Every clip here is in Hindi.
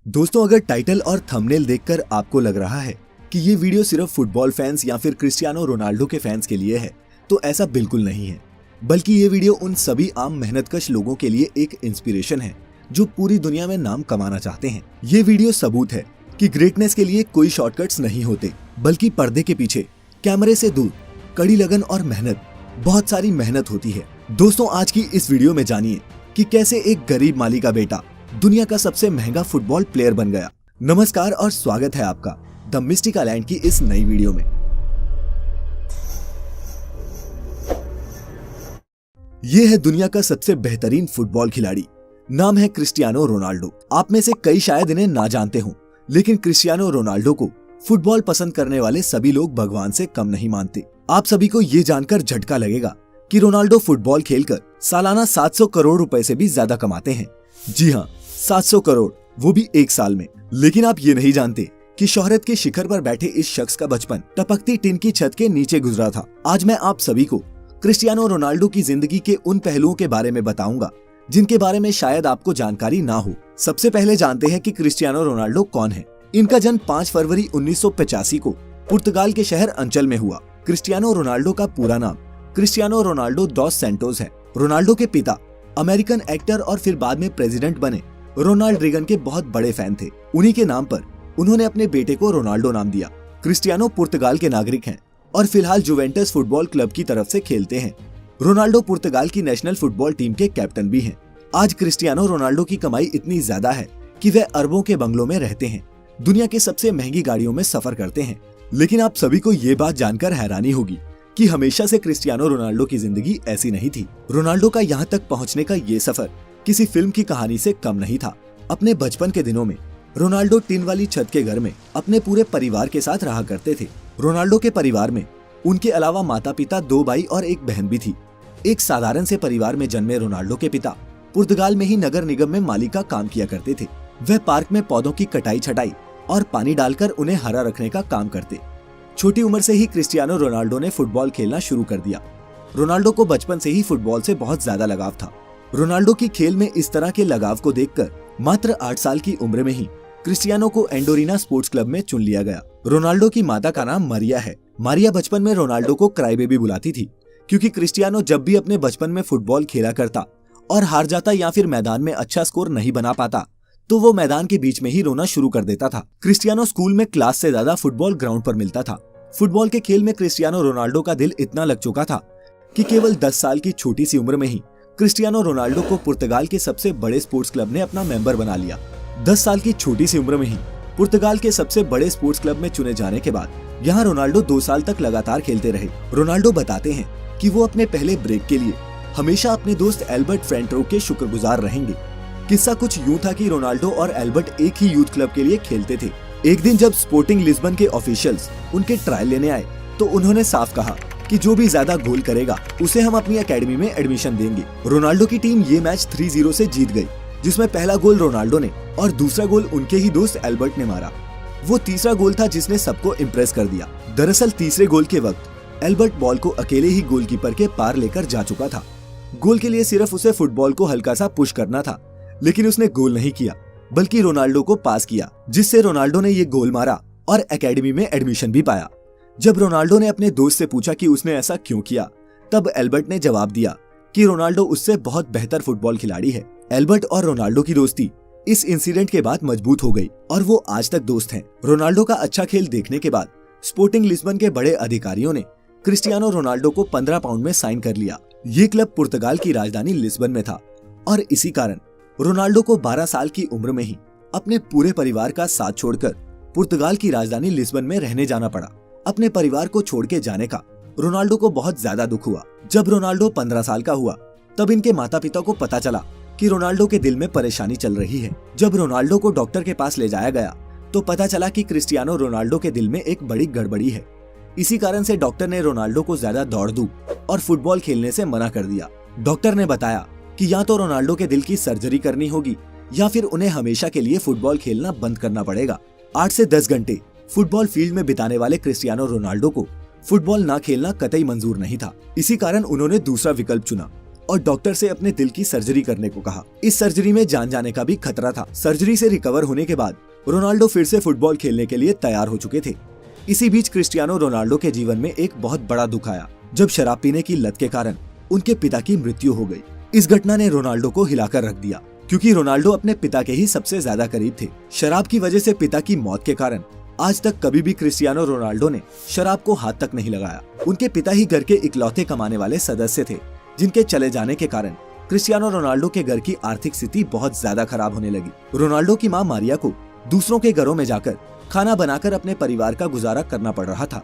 दोस्तों, अगर टाइटल और थंबनेल देखकर आपको लग रहा है कि ये वीडियो सिर्फ फुटबॉल फैंस या फिर क्रिस्टियानो रोनाल्डो के फैंस के लिए है, तो ऐसा बिल्कुल नहीं है। बल्कि ये वीडियो उन सभी आम मेहनतकश लोगों के लिए एक इंस्पिरेशन है जो पूरी दुनिया में नाम कमाना चाहते हैं। ये वीडियो सबूत है कि ग्रेटनेस के लिए कोई शॉर्टकट्स नहीं होते, बल्कि पर्दे के पीछे कैमरे से दूर कड़ी लगन और मेहनत, बहुत सारी मेहनत होती है। दोस्तों, आज की इस वीडियो में जानिए कि कैसे एक गरीब माली का बेटा दुनिया का सबसे महंगा फुटबॉल प्लेयर बन गया। नमस्कार और स्वागत है आपका द मिस्टिक आइलैंड की इस नई वीडियो में। ये है दुनिया का सबसे बेहतरीन फुटबॉल खिलाड़ी, नाम है क्रिस्टियानो रोनाल्डो। आप में से कई शायद इन्हें ना जानते हों, लेकिन क्रिस्टियानो रोनाल्डो को फुटबॉल पसंद करने वाले सभी लोग भगवान से कम नहीं मानते। आप सभी को ये जानकर झटका लगेगा कि रोनाल्डो फुटबॉल खेलकर सालाना 700 करोड़ रुपए से भी ज्यादा कमाते हैं। जी हाँ, 700 करोड़, वो भी एक साल में। लेकिन आप ये नहीं जानते कि शोहरत के शिखर पर बैठे इस शख्स का बचपन टपकती टिन की छत के नीचे गुजरा था। आज मैं आप सभी को क्रिस्टियानो रोनाल्डो की जिंदगी के उन पहलुओं के बारे में बताऊंगा जिनके बारे में शायद आपको जानकारी ना हो। सबसे पहले जानते हैं कि क्रिस्टियानो रोनाल्डो कौन है। इनका जन्म 5 फरवरी 1985 को पुर्तगाल के शहर अंचल में हुआ। क्रिस्टियानो रोनाल्डो का पूरा नाम क्रिस्टियानो रोनाल्डो डॉस सैंटोस है। रोनाल्डो के पिता अमेरिकन एक्टर और फिर बाद में प्रेसिडेंट बने रोनाल्ड रीगन के बहुत बड़े फैन थे। उन्हीं के नाम पर उन्होंने अपने बेटे को रोनाल्डो नाम दिया। क्रिस्टियानो पुर्तगाल के नागरिक हैं और फिलहाल जुवेंटस फुटबॉल क्लब की तरफ से खेलते हैं। रोनाल्डो पुर्तगाल की नेशनल फुटबॉल टीम के कैप्टन भी हैं। आज क्रिस्टियानो रोनाल्डो की कमाई इतनी ज्यादा है कि वे अरबों के बंगलों में रहते हैं, दुनिया के सबसे महंगी गाड़ियों में सफर करते हैं। लेकिन आप सभी को ये बात जानकर हैरानी होगी कि हमेशा से क्रिस्टियानो रोनाल्डो की जिंदगी ऐसी नहीं थी। रोनाल्डो का यहाँ तक पहुँचने का ये सफर किसी फिल्म की कहानी से कम नहीं था। अपने बचपन के दिनों में रोनाल्डो टिन वाली छत के घर में अपने पूरे परिवार के साथ रहा करते थे। रोनाल्डो के परिवार में उनके अलावा माता पिता, 2 भाई और एक बहन भी थी। एक साधारण से परिवार में जन्मे रोनाल्डो के पिता पुर्तगाल में ही नगर निगम में माली का काम किया करते थे। वह पार्क में पौधों की कटाई छटाई और पानी डालकर उन्हें हरा रखने का काम करते। छोटी उम्र से ही क्रिस्टियानो रोनाल्डो ने फुटबॉल खेलना शुरू कर दिया। रोनाल्डो को बचपन से ही फुटबॉल से बहुत ज्यादा लगाव था। रोनाल्डो की खेल में इस तरह के लगाव को देखकर मात्र 8 साल की उम्र में ही क्रिस्टियानो को एंडोरिना स्पोर्ट्स क्लब में चुन लिया गया। रोनाल्डो की माता का नाम मारिया है। मारिया बचपन में रोनाल्डो को क्राई बेबी बुलाती थी, क्योंकि क्रिस्टियानो जब भी अपने बचपन में फुटबॉल खेला करता और हार जाता या फिर मैदान में अच्छा स्कोर नहीं बना पाता, तो वो मैदान के बीच में ही रोना शुरू कर देता था। क्रिस्टियानो स्कूल में क्लास से ज्यादा फुटबॉल ग्राउंड पर मिलता था। फुटबॉल के खेल में क्रिस्टियानो रोनाल्डो का दिल इतना लग चुका था कि केवल 10 साल की छोटी सी उम्र में ही क्रिस्टियानो रोनाल्डो को पुर्तगाल के सबसे बड़े स्पोर्ट्स क्लब ने अपना मेंबर बना लिया। 10 साल की छोटी सी उम्र में ही पुर्तगाल के सबसे बड़े स्पोर्ट्स क्लब में चुने जाने के बाद यहाँ रोनाल्डो 2 साल तक लगातार खेलते रहे। रोनाल्डो बताते हैं कि वो अपने पहले ब्रेक के लिए हमेशा अपने दोस्त एल्बर्ट फ्रेंटरो के शुक्रगुजार रहेंगे। किस्सा कुछ यूं था कि रोनाल्डो और एल्बर्ट एक ही यूथ क्लब के लिए खेलते थे। एक दिन जब स्पोर्टिंग लिस्बन के ऑफिशियल्स उनके ट्रायल लेने आए, तो उन्होंने साफ कहा कि जो भी ज्यादा गोल करेगा उसे हम अपनी एकेडमी में एडमिशन देंगे। रोनाल्डो की टीम ये मैच 3-0 से जीत गई, जिसमें पहला गोल रोनाल्डो ने और दूसरा गोल उनके ही दोस्त एल्बर्ट ने मारा। वो तीसरा गोल था जिसने सबको इम्प्रेस कर दिया। दरअसल तीसरे गोल के वक्त एल्बर्ट बॉल को अकेले ही गोलकीपर के पार लेकर जा चुका था। गोल के लिए सिर्फ उसे फुटबॉल को हल्का सा पुश करना था, लेकिन उसने गोल नहीं किया, बल्कि रोनाल्डो को पास किया, जिससे रोनाल्डो ने ये गोल मारा और एकेडमी में एडमिशन भी पाया। जब रोनाल्डो ने अपने दोस्त से पूछा कि उसने ऐसा क्यों किया, तब एल्बर्ट ने जवाब दिया कि रोनाल्डो उससे बहुत बेहतर फुटबॉल खिलाड़ी है। एल्बर्ट और रोनाल्डो की दोस्ती इस इंसिडेंट के बाद मजबूत हो गई और वो आज तक दोस्त हैं। रोनाल्डो का अच्छा खेल देखने के बाद स्पोर्टिंग लिस्बन के बड़े अधिकारियों ने क्रिस्टियानो रोनाल्डो को 15 पाउंड में साइन कर लिया। ये क्लब पुर्तगाल की राजधानी लिस्बन में था और इसी कारण रोनाल्डो को 12 साल की उम्र में ही अपने पूरे परिवार का साथ छोड़कर पुर्तगाल की राजधानी लिस्बन में रहने जाना पड़ा। अपने परिवार को छोड़ के जाने का रोनाल्डो को बहुत ज्यादा दुख हुआ। जब रोनाल्डो 15 साल का हुआ, तब इनके माता पिता को पता चला कि रोनाल्डो के दिल में परेशानी चल रही है। जब रोनाल्डो को डॉक्टर के पास ले जाया गया, तो पता चला कि क्रिस्टियानो रोनाल्डो के दिल में एक बड़ी गड़बड़ी है। इसी कारण से डॉक्टर ने रोनाल्डो को ज्यादा दौड़ धूप और फुटबॉल खेलने से मना कर दिया। डॉक्टर ने बताया कि या तो रोनाल्डो के दिल की सर्जरी करनी होगी या फिर उन्हें हमेशा के लिए फुटबॉल खेलना बंद करना पड़ेगा। 8 से 10 घंटे फुटबॉल फील्ड में बिताने वाले क्रिस्टियानो रोनाल्डो को फुटबॉल ना खेलना कतई मंजूर नहीं था। इसी कारण उन्होंने दूसरा विकल्प चुना और डॉक्टर से अपने दिल की सर्जरी करने को कहा। इस सर्जरी में जान जाने का भी खतरा था। सर्जरी से रिकवर होने के बाद रोनाल्डो फिर से फुटबॉल खेलने के लिए तैयार हो चुके थे। इसी बीच क्रिस्टियानो रोनाल्डो के जीवन में एक बहुत बड़ा दुख आया, जब शराब पीने की लत के कारण उनके पिता की मृत्यु हो गई। इस घटना ने रोनाल्डो को हिलाकर रख दिया, क्योंकि रोनाल्डो अपने पिता के ही सबसे ज्यादा करीब थे। शराब की वजह से पिता की मौत के कारण आज तक कभी भी क्रिस्टियानो रोनाल्डो ने शराब को हाथ तक नहीं लगाया। उनके पिता ही घर के इकलौते कमाने वाले सदस्य थे, जिनके चले जाने के कारण क्रिस्टियानो रोनाल्डो के घर की आर्थिक स्थिति बहुत ज्यादा खराब होने लगी। रोनाल्डो की मां मारिया को दूसरों के घरों में जाकर खाना बनाकर अपने परिवार का गुजारा करना पड़ रहा था,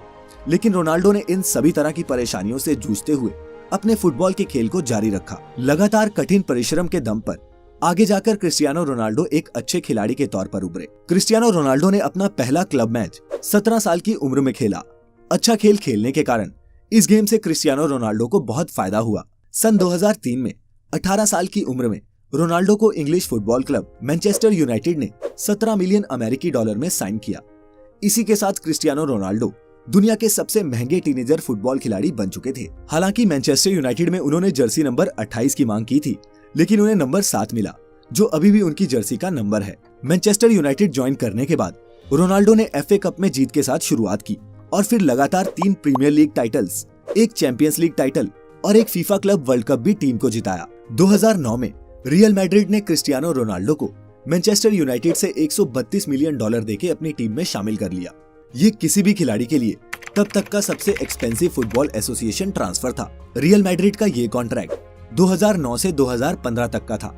लेकिन रोनाल्डो ने इन सभी तरह की परेशानियों से जूझते हुए अपने फुटबॉल के खेल को जारी रखा। लगातार कठिन परिश्रम के दम पर आगे जाकर क्रिस्टियानो रोनाल्डो एक अच्छे खिलाड़ी के तौर पर उभरे। क्रिस्टियानो रोनाल्डो ने अपना पहला क्लब मैच 17 साल की उम्र में खेला। अच्छा खेल खेलने के कारण इस गेम से क्रिस्टियानो रोनाल्डो को बहुत फायदा हुआ। सन 2003 में 18 साल की उम्र में रोनाल्डो को English football club Manchester United ने 17 मिलियन अमेरिकी डॉलर में साइन किया। इसी के साथ क्रिस्टियानो रोनाल्डो दुनिया के सबसे महंगे टीनेजर फुटबॉल खिलाड़ी बन चुके थे। हालांकि मैनचेस्टर यूनाइटेड में उन्होंने जर्सी नंबर 28 की मांग की थी, लेकिन उन्हें नंबर 7 मिला, जो अभी भी उनकी जर्सी का नंबर है। मैनचेस्टर यूनाइटेड ज्वाइन करने के बाद रोनाल्डो ने FA कप में जीत के साथ शुरुआत की और फिर लगातार 3 प्रीमियर लीग टाइटल्स, एक चैंपियंस लीग टाइटल और एक फीफा क्लब वर्ल्ड कप भी टीम को जिताया। 2009 में रियल मैड्रिड ने क्रिस्टियानो रोनाल्डो को मैनचेस्टर यूनाइटेड से 132 मिलियन डॉलर देके अपनी टीम में शामिल कर लिया। ये किसी भी खिलाड़ी के लिए तब तक का सबसे एक्सपेंसिव फुटबॉल एसोसिएशन ट्रांसफर था। रियल मैड्रिड का ये कॉन्ट्रैक्ट 2009 से 2015 तक का था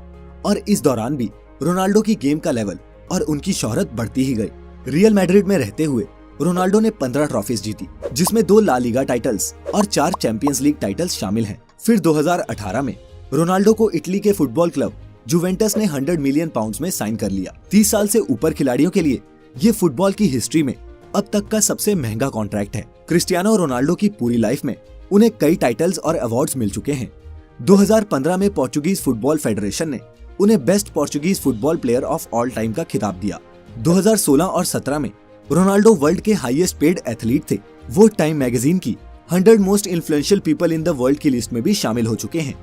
और इस दौरान भी रोनाल्डो की गेम का लेवल और उनकी शोहरत बढ़ती ही गई। रियल मैड्रिड में रहते हुए रोनाल्डो ने 15 ट्रॉफीज जीती, जिसमें 2 ला लीगा टाइटल्स और 4 चैंपियंस लीग टाइटल्स शामिल हैं। फिर 2018 में रोनाल्डो को इटली के फुटबॉल क्लब जुवेंटस ने 100 मिलियन पाउंड्स में साइन कर लिया। 30 साल से ऊपर खिलाड़ियों के लिए ये फुटबॉल की हिस्ट्री में अब तक का सबसे महंगा कॉन्ट्रैक्ट है। क्रिस्टियानो रोनाल्डो की पूरी लाइफ में उन्हें कई टाइटल्स और अवार्ड्स मिल चुके हैं। 2015 में पोर्चुगीज फुटबॉल फेडरेशन ने उन्हें best Portuguese football player of all time का खिताब दिया। 2016 और 17 में रोनाल्डो वर्ल्ड के हाईएस्ट पेड एथलीट थे। वो टाइम मैगजीन की 100 most influential people in the world की लिस्ट में भी शामिल हो चुके हैं।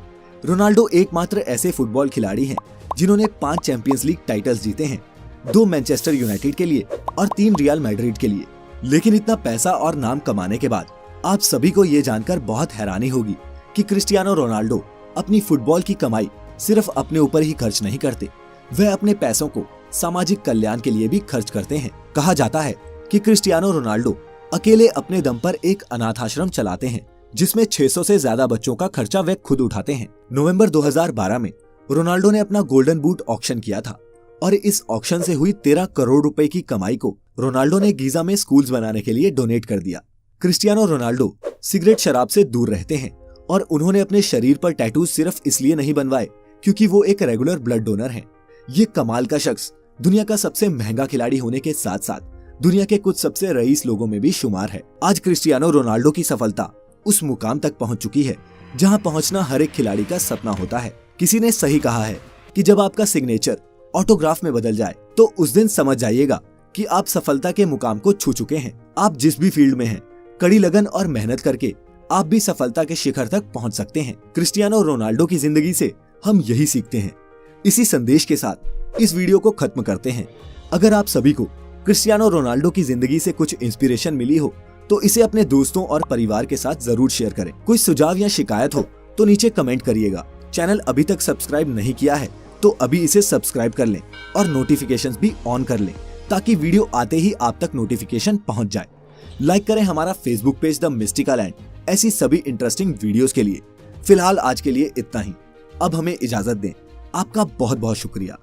रोनाल्डो एकमात्र ऐसे फुटबॉल खिलाड़ी हैं जिन्होंने 5 चैंपियंस लीग टाइटल्स जीते हैं, 2 मैनचेस्टर यूनाइटेड के लिए और 3 रियल मैड्रिड के लिए। लेकिन इतना पैसा और नाम कमाने के बाद आप सभी को ये जानकर बहुत हैरानी होगी कि क्रिस्टियानो रोनाल्डो अपनी फुटबॉल की कमाई सिर्फ अपने ऊपर ही खर्च नहीं करते, वह अपने पैसों को सामाजिक कल्याण के लिए भी खर्च करते हैं। कहा जाता है कि क्रिस्टियानो रोनाल्डो अकेले अपने दम पर एक अनाथ आश्रम चलाते हैं, जिसमें 600 से ज्यादा बच्चों का खर्चा वे खुद उठाते हैं। नवंबर 2012 में रोनाल्डो ने अपना गोल्डन बूट ऑक्शन किया था और इस ऑक्शन से हुई 13 करोड़ रुपए की कमाई को रोनाल्डो ने गीजा में स्कूल्स बनाने के लिए डोनेट कर दिया। क्रिस्टियानो रोनाल्डो सिगरेट शराब से दूर रहते हैं और उन्होंने अपने शरीर पर टैटूज सिर्फ इसलिए नहीं बनवाए क्योंकि वो एक रेगुलर ब्लड डोनर हैं। ये कमाल का शख्स दुनिया का सबसे महंगा खिलाड़ी होने के साथ साथ दुनिया के कुछ सबसे रईस लोगों में भी शुमार है। आज क्रिस्टियानो रोनाल्डो की सफलता उस मुकाम तक पहुंच चुकी है जहां पहुंचना हर एक खिलाड़ी का सपना होता है। किसी ने सही कहा है कि जब आपका सिग्नेचर ऑटोग्राफ में बदल जाए तो उस दिन समझ जाइएगा कि आप सफलता के मुकाम को छू चुके हैं। आप जिस भी फील्ड में हैं, कड़ी लगन और मेहनत करके आप भी सफलता के शिखर तक पहुंच सकते हैं। क्रिस्टियानो रोनाल्डो की जिंदगी से हम यही सीखते हैं। इसी संदेश के साथ इस वीडियो को खत्म करते हैं। अगर आप सभी को क्रिस्टियानो रोनाल्डो की जिंदगी से कुछ इंस्पिरेशन मिली हो तो इसे अपने दोस्तों और परिवार के साथ जरूर शेयर करें। कोई सुझाव या शिकायत हो तो नीचे कमेंट करिएगा। चैनल अभी तक सब्सक्राइब नहीं किया है तो अभी इसे सब्सक्राइब कर लें और नोटिफिकेशंस भी ऑन कर लें ताकि वीडियो आते ही आप तक नोटिफिकेशन पहुंच जाए। लाइक करें हमारा Facebook page the Mystica land ऐसी सभी इंटरेस्टिंग वीडियोस के लिए। फिलहाल आज के लिए इतना ही। अब हमें इजाजत दें। आपका बहुत बहुत शुक्रिया।